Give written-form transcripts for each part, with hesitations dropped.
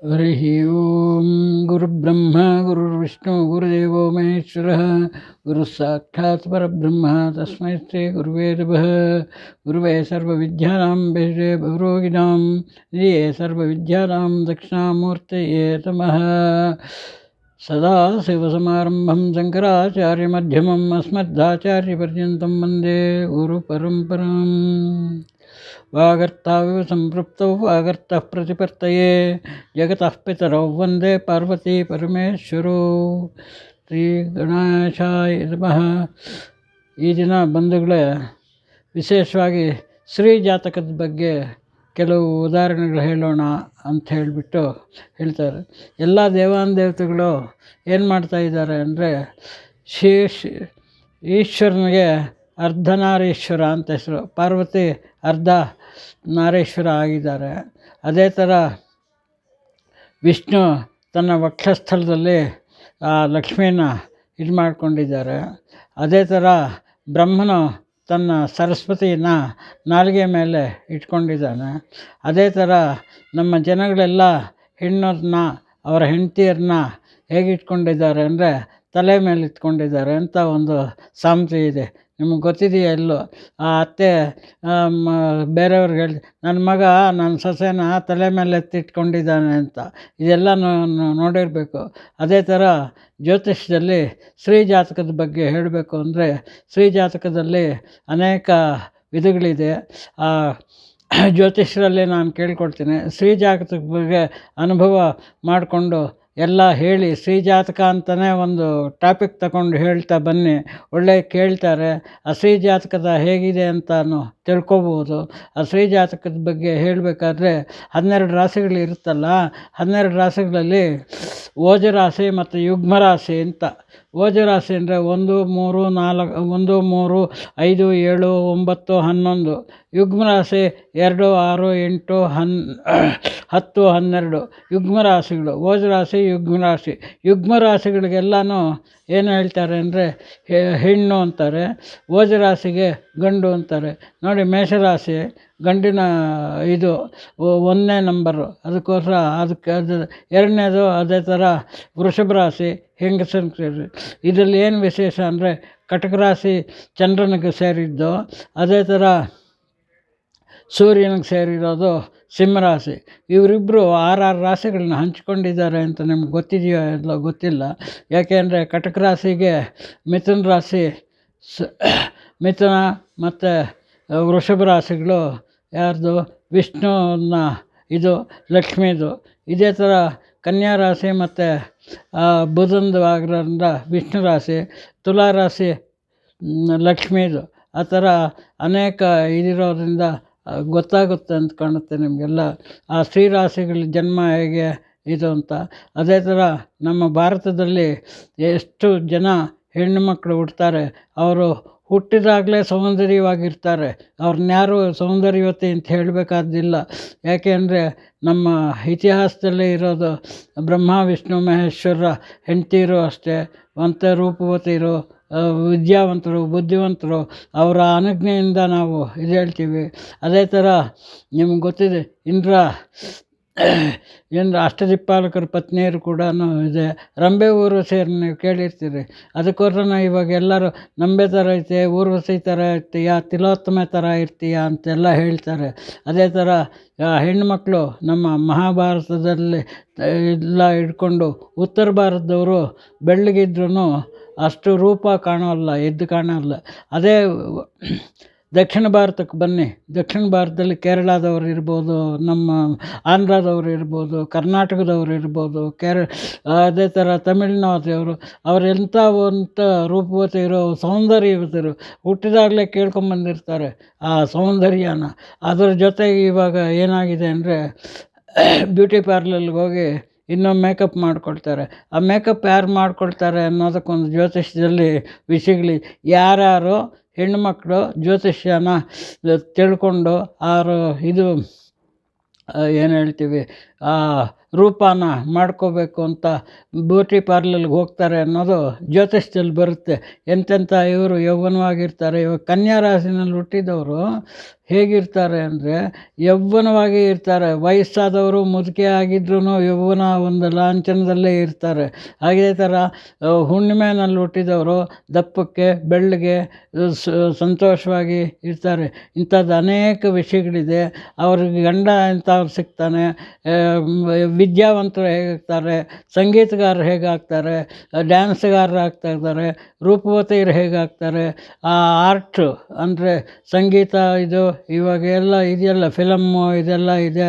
ಹರಿಃ ಓಂ ಗುರುಬ್ರಹ್ಮ ಗುರುರ್ವಿಷ್ಣು ಗುರುದೇವೋ ಮಹೇಶ್ವರಃ ಗುರುಃ ಸಾಕ್ಷಾತ್ ಪರಬ್ರಹ್ಮ ತಸ್ಮೈ ಶ್ರೀ ಗುರುವೇ ನಮಃ. ಗುರುವೇ ಸರ್ವವಿದ್ಯಾನಾಂ ವೇದೇ ಭವರೋಗಿಣಾಂ ನಿಧಿಯೇ ಸರ್ವವಿದ್ಯಾನಾಂ ದಕ್ಷಿಣಾಮೂರ್ತಯೇ ನಮಃ. ಸದಾಶಿವಸಮಾರಂಭಂ ಶಂಕರಾಚಾರ್ಯಮಧ್ಯಮम् ಅಸ್ಮದಾಚಾರ್ಯಪರ್ಯಂతం ವಂದೇ ಗುರುಪರಂಪರಾಂ. ವಾಗರ್ತಾವಿವ ಸಂಪೃಕ್ತೌ ವಾಗರ್ತಃ ಪ್ರತಿಪತ್ತಯೇ ಜಗತಃ ಪಿತರೌ ವಂದೇ ಪಾರ್ವತೀ ಪರಮೇಶ್ವರೌ. ಶ್ರೀ ಗಣೇಶಾಯ ನಮಃ. ಈ ದಿನ ಬಂಧುಗಳೇ, ವಿಶೇಷವಾಗಿ ಶ್ರೀ ಜಾತಕದ ಬಗ್ಗೆ ಕೆಲವು ಉದಾಹರಣೆಗಳು ಹೇಳೋಣ ಅಂತ ಹೇಳಿಬಿಟ್ಟು ಹೇಳ್ತಾರೆ. ಎಲ್ಲ ದೇವಾನುದೇವತೆಗಳು ಏನು ಮಾಡ್ತಾಯಿದ್ದಾರೆ ಅಂದರೆ, ಈಶ್ವರನಿಗೆ ಅರ್ಧನಾರೀಶ್ವರ ಅಂತ ಹೆಸರು. ಪಾರ್ವತಿ ಅರ್ಧ ನಾರೀಶ್ವರ ಆಗಿದ್ದಾರೆ. ಅದೇ ಥರ ವಿಷ್ಣು ತನ್ನ ವಕ್ಷಸ್ಥಳದಲ್ಲಿ ಆ ಲಕ್ಷ್ಮೀನ ಇದು ಮಾಡ್ಕೊಂಡಿದ್ದಾರೆ. ಅದೇ ಥರ ಬ್ರಹ್ಮನು ತನ್ನ ಸರಸ್ವತಿನ ನಾಲಿಗೆ ಮೇಲೆ ಇಟ್ಕೊಂಡಿದ್ದಾನೆ. ಅದೇ ಥರ ನಮ್ಮ ಜನಗಳೆಲ್ಲ ಹೆಣ್ಣವ್ರನ್ನ, ಅವರ ಹೆಂಡತಿಯರನ್ನ ಹೇಗೆ ಇಟ್ಕೊಂಡಿದ್ದಾರೆ ಅಂದರೆ ತಲೆ ಮೇಲೆ ಇಟ್ಕೊಂಡಿದ್ದಾರೆ ಅಂತ ಒಂದು ಸಾమెತೆ ಇದೆ. ನಿಮಗೆ ಗೊತ್ತಿದೆಯಾ ಎಲ್ಲೋ? ಆ ಅತ್ತೆ ಬೇರೆಯವ್ರಿಗೆ ಹೇಳಿ, ನನ್ನ ಮಗ ನನ್ನ ಸೊಸೆನ ತಲೆ ಮೇಲೆ ಎತ್ತಿಟ್ಕೊಂಡಿದ್ದಾನೆ ಅಂತ. ಇದೆಲ್ಲ ನೋಡಿರಬೇಕು. ಅದೇ ಥರ ಜ್ಯೋತಿಷ್ಯದಲ್ಲಿ ಸ್ತ್ರೀ ಜಾತಕದ ಬಗ್ಗೆ ಹೇಳಬೇಕು ಅಂದರೆ, ಸ್ತ್ರೀ ಜಾತಕದಲ್ಲಿ ಅನೇಕ ವಿಧಗಳಿದೆ. ಜ್ಯೋತಿಷ್ಯರಲ್ಲಿ ನಾನು ಕೇಳ್ಕೊಳ್ತೀನಿ, ಸ್ತ್ರೀ ಜಾತಕದ ಬಗ್ಗೆ ಅನುಭವ ಮಾಡಿಕೊಂಡು ಎಲ್ಲ ಹೇಳಿ, ಸ್ತ್ರೀ ಜಾತಕ ಅಂತಲೇ ಒಂದು ಟಾಪಿಕ್ ತಗೊಂಡು ಹೇಳ್ತಾ ಬನ್ನಿ, ಒಳ್ಳೆ ಕೇಳ್ತಾರೆ. ಆ ಸ್ತ್ರೀ ಜಾತಕದ ಹೇಗಿದೆ ಅಂತಾನು ತಿಳ್ಕೊಬೋದು. ಆ ಸ್ತ್ರೀ ಜಾತಕದ ಬಗ್ಗೆ ಹೇಳಬೇಕಾದ್ರೆ 12 ರಾಶಿಗಳು ಇರುತ್ತಲ್ಲ, 12 ರಾಶಿಗಳಲ್ಲಿ ಓಜರಾಶಿ ಮತ್ತು ಯುಗ್ಮರಾಶಿ ಅಂತ. ಓಜರಾಶಿ ಅಂದರೆ 1, 3, 4, 1, 3, 5, 7, 9, 11. ಯುಗ್ಮರಾಶಿ 2, 6, 8, 10, 12 ಯುಗ್ಮರಾಶಿಗಳು. ಓಜರಾಶಿ, ಯುಗ್ಮರಾಶಿ. ಯುಗ್ಮರಾಶಿಗಳಿಗೆಲ್ಲನೂ ಏನು ಹೇಳ್ತಾರೆ ಅಂದರೆ ಹೆಣ್ಣು ಅಂತಾರೆ, ಓಜರಾಶಿಗೆ ಗಂಡು ಅಂತಾರೆ. ನೋಡಿ, ಮೇಷರಾಶಿ ಗಂಡಿನ ಇದು 1ನೇ ನಂಬರು, ಅದಕ್ಕೋಸ್ಕರ ಅದು 2ನೇದು. ಅದೇ ಥರ ವೃಷಭ ರಾಶಿ ಹೆಂಗಸರಿಗೆ ಸೇರಿ. ಇದರಲ್ಲಿ ಏನು ವಿಶೇಷ ಅಂದರೆ ಕಟಕ ರಾಶಿ ಚಂದ್ರನಿಗೆ ಸೇರಿದ್ದು. ಅದೇ ಥರ ಸೂರ್ಯನಿಗೆ ಸೇರಿರೋದು ಸಿಂಹರಾಶಿ. ಇವರಿಬ್ಬರು 6 ರಾಶಿಗಳನ್ನ ಹಂಚ್ಕೊಂಡಿದ್ದಾರೆ ಅಂತ ನಿಮ್ಗೆ ಗೊತ್ತಿದೆಯೋ ಎಲ್ಲ ಗೊತ್ತಿಲ್ಲ. ಯಾಕೆಂದರೆ ಕಟಕ ರಾಶಿಗೆ ಮಿಥುನ ರಾಶಿ, ಮಿಥುನ ಮತ್ತು ವೃಷಭ ರಾಶಿಗಳು ಯಾರ್ದು? ವಿಷ್ಣುನ ಇದು ಲಕ್ಷ್ಮೀದು. ಇದೇ ಥರ ಕನ್ಯಾ ರಾಶಿ ಮತ್ತು ಬುಧಂದು ಆಗಿರೋದ್ರಿಂದ ವಿಷ್ಣು ರಾಶಿ, ತುಲಾ ರಾಶಿ ಲಕ್ಷ್ಮೀದು. ಆ ಥರ ಅನೇಕ ಇದಿರೋದ್ರಿಂದ ಗೊತ್ತಾಗುತ್ತೆ ಅಂತ ಕಾಣುತ್ತೆ ನಿಮಗೆಲ್ಲ ಆ ಸ್ತ್ರೀ ರಾಶಿಗಳ ಜನ್ಮ ಹೇಗೆ ಇದು ಅಂತ. ಅದೇ ಥರ ನಮ್ಮ ಭಾರತದಲ್ಲಿ ಎಷ್ಟು ಜನ ಹೆಣ್ಣು ಮಕ್ಕಳು ಹುಡ್ತಾರೆ, ಅವರು ಹುಟ್ಟಿದಾಗಲೇ ಸೌಂದರ್ಯವಾಗಿರ್ತಾರೆ. ಅವ್ರನ್ಯಾರು ಸೌಂದರ್ಯವತಿ ಅಂತ ಹೇಳಬೇಕಾದಿಲ್ಲ. ಯಾಕೆಂದರೆ ನಮ್ಮ ಇತಿಹಾಸದಲ್ಲೇ ಇರೋದು ಬ್ರಹ್ಮ ವಿಷ್ಣು ಮಹೇಶ್ವರ ಹೆಂಡತಿರು ಅಷ್ಟೇ ರೂಪವತಿರು, ವಿದ್ಯಾವಂತರು, ಬುದ್ಧಿವಂತರು. ಅವರ ಅನುಜ್ಞೆಯಿಂದ ನಾವು ಇದು ಹೇಳ್ತೀವಿ. ಅದೇ ಥರ ನಿಮ್ಗೆ ಗೊತ್ತಿದೆ, ಇಂದ್ರ ಅಷ್ಟದಿಕ್ಪಾಲಕರ ಪತ್ನಿಯರು ಕೂಡ ಇದೆ. ರಂಬೆ ಊರ್ವಶಿ ನೀವು ಕೇಳಿರ್ತೀರಿ. ಅದಕ್ಕೋಸ್ಕರ ಇವಾಗ ಎಲ್ಲರೂ ನಂಬೆ ಥರ ಐತೆ, ಊರ್ವಶಿ ಥರ ಇರ್ತೀಯ, ತಿಲೋತ್ತಮೆ ಥರ ಇರ್ತೀಯ ಅಂತೆಲ್ಲ ಹೇಳ್ತಾರೆ. ಅದೇ ಥರ ಹೆಣ್ಣುಮಕ್ಕಳು ನಮ್ಮ ಮಹಾಭಾರತದಲ್ಲಿ ಎಲ್ಲ ಹಿಡ್ಕೊಂಡು ಉತ್ತರ ಭಾರತದವರು ಬೆಳ್ಳಗಿದ್ರೂ ಅಷ್ಟು ರೂಪ ಕಾಣೋಲ್ಲ, ಎದ್ದು ಕಾಣೋಲ್ಲ. ಅದೇ ದಕ್ಷಿಣ ಭಾರತಕ್ಕೆ ಬನ್ನಿ. ದಕ್ಷಿಣ ಭಾರತದಲ್ಲಿ ಕೇರಳದವ್ರು ಇರ್ಬೋದು, ನಮ್ಮ ಆಂಧ್ರದವ್ರು ಇರ್ಬೋದು, ಕರ್ನಾಟಕದವ್ರು ಇರ್ಬೋದು, ಅದೇ ಥರ ತಮಿಳ್ನಾಡವರು. ಅವರೆಂಥ ಒಂದು ರೂಪವತಿ ಇರೋ ಸೌಂದರ್ಯವತಿರು, ಹುಟ್ಟಿದಾಗಲೇ ಕೇಳ್ಕೊಂಬಂದಿರ್ತಾರೆ ಆ ಸೌಂದರ್ಯನ. ಅದರ ಜೊತೆಗೆ ಇವಾಗ ಏನಾಗಿದೆ ಅಂದರೆ ಬ್ಯೂಟಿ ಪಾರ್ಲರ್ಗೆ ಹೋಗಿ ಇನ್ನೂ ಮೇಕಪ್ ಮಾಡ್ಕೊಳ್ತಾರೆ. ಆ ಮೇಕಪ್ ಯಾರು ಮಾಡ್ಕೊಳ್ತಾರೆ ಅನ್ನೋದಕ್ಕೊಂದು ಜ್ಯೋತಿಷ್ಯದಲ್ಲಿ ವಿಷಯಗಳು. ಯಾರ್ಯಾರು ಹೆಣ್ಣುಮಕ್ಕಳು ಜ್ಯೋತಿಷ್ಯನ ತಿಳ್ಕೊಂಡು ಇದು ಏನು ಹೇಳ್ತೀವಿ, ಆ ರೂಪನ ಮಾಡ್ಕೋಬೇಕು ಅಂತ ಬ್ಯೂಟಿ ಪಾರ್ಲರ್ಗೆ ಹೋಗ್ತಾರೆ ಅನ್ನೋದು ಜ್ಯೋತಿಷ್ಯದಲ್ಲಿ ಬರುತ್ತೆ. ಎಂತೆಂಥ ಇವರು ಯೌವನವಾಗಿರ್ತಾರೆ. ಇವಾಗ ಕನ್ಯಾ ರಾಶಿನಲ್ಲಿ ಹುಟ್ಟಿದವರು ಹೇಗಿರ್ತಾರೆ ಅಂದರೆ ಯೌವನವಾಗಿ ಇರ್ತಾರೆ. ವಯಸ್ಸಾದವರು ಮುದುಕೆ ಆಗಿದ್ರೂ ಯೌವನ ಒಂದು ಲಾಂಛನದಲ್ಲೇ ಇರ್ತಾರೆ. ಅದೇ ಥರ ಹುಣ್ಣಿಮೆನಲ್ಲಿ ಹುಟ್ಟಿದವರು ದಪ್ಪಕ್ಕೆ ಬೆಳ್ಳಗೆ ಸಂತೋಷವಾಗಿ ಇರ್ತಾರೆ. ಇಂಥದ್ದು ಅನೇಕ ವಿಷಯಗಳಿದೆ. ಅವ್ರಿಗೆ ಗಂಡ ಎಂಥವ್ರು ಸಿಗ್ತಾನೆ, ವಿದ್ಯಾವಂತರು ಹೇಗಾಗ್ತಾರೆ, ಸಂಗೀತಗಾರರು ಹೇಗಾಗ್ತಾರೆ, ಡ್ಯಾನ್ಸ್ಗಾರರು ಆಗ್ತಾ ಇದ್ದಾರೆ, ರೂಪವತಿಯರು ಹೇಗಾಗ್ತಾರೆ, ಆರ್ಟ್ ಅಂದರೆ ಸಂಗೀತ ಇದು ಇವಾಗೆಲ್ಲ ಇದೆಯಲ್ಲ, ಫಿಲಮ್ಮು ಇದೆಲ್ಲ ಇದೆ,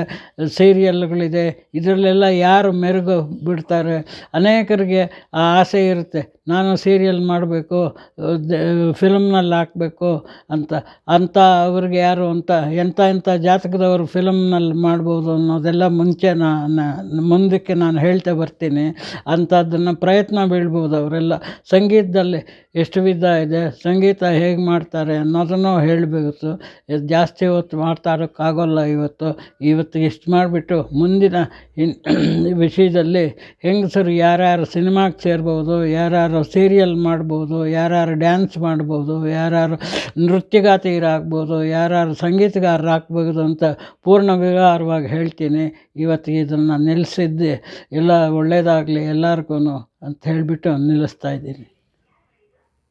ಸೀರಿಯಲ್ಗಳಿದೆ, ಇದರಲ್ಲೆಲ್ಲ ಯಾರು ಮೆರುಗು ಬಿಡ್ತಾರೆ. ಅನೇಕರಿಗೆ ಆ ಆಸೆ ಇರುತ್ತೆ, ನಾನು ಸೀರಿಯಲ್ ಮಾಡಬೇಕು, ಫಿಲಮ್ನಲ್ಲಿ ಹಾಕಬೇಕು ಅಂತ ಅವ್ರಿಗೆ ಯಾರು ಅಂತ ಎಂಥ ಜಾತಕದವರು ಫಿಲಮ್ನಲ್ಲಿ ಮಾಡ್ಬೋದು ಅನ್ನೋದೆಲ್ಲ ಮುಂಚೆ ಮುಂದಕ್ಕೆ ನಾನು ಹೇಳ್ತಾ ಬರ್ತೀನಿ. ಅಂಥದ್ದನ್ನು ಪ್ರಯತ್ನ ಬೀಳ್ಬೋದು ಅವರೆಲ್ಲ. ಸಂಗೀತದಲ್ಲಿ ಎಷ್ಟು ವಿಧ ಇದೆ, ಸಂಗೀತ ಹೇಗೆ ಮಾಡ್ತಾರೆ ಅನ್ನೋದನ್ನು ಹೇಳಬೇಕು. ಜಾಸ್ತಿ ಹೊತ್ತು ಮಾತಾಡೋಕ್ಕಾಗೋಲ್ಲ ಇವತ್ತು ಇಷ್ಟು ಮಾಡಿಬಿಟ್ಟು ಮುಂದಿನ ವಿಷಯದಲ್ಲಿ ಹೆಂಗಸರು ಯಾರ್ಯಾರು ಸಿನಿಮಾಗೆ ಸೇರ್ಬೋದು, ಯಾರ್ಯಾರು ಸೀರಿಯಲ್ ಮಾಡ್ಬೋದು, ಯಾರ್ಯಾರು ಡ್ಯಾನ್ಸ್ ಮಾಡ್ಬೋದು, ಯಾರ್ಯಾರು ನೃತ್ಯಗಾತಿಯರಾಗ್ಬೋದು, ಯಾರ್ಯಾರು ಸಂಗೀತಗಾರರಾಗ್ಬೋದು ಅಂತ ಪೂರ್ಣ ವಿವರವಾಗಿ ಹೇಳ್ತೀನಿ. ಇವತ್ತಿಗೆ ಇದನ್ನು ನಿಲ್ಲಿಸಿದ್ದೆ ಎಲ್ಲ ಒಳ್ಳೆಯದಾಗಲಿ ಎಲ್ಲರಿಗೂ ಅಂತ ಹೇಳಿಬಿಟ್ಟು ನಿಲ್ಲಿಸ್ತಾ ಇದ್ದೀನಿ.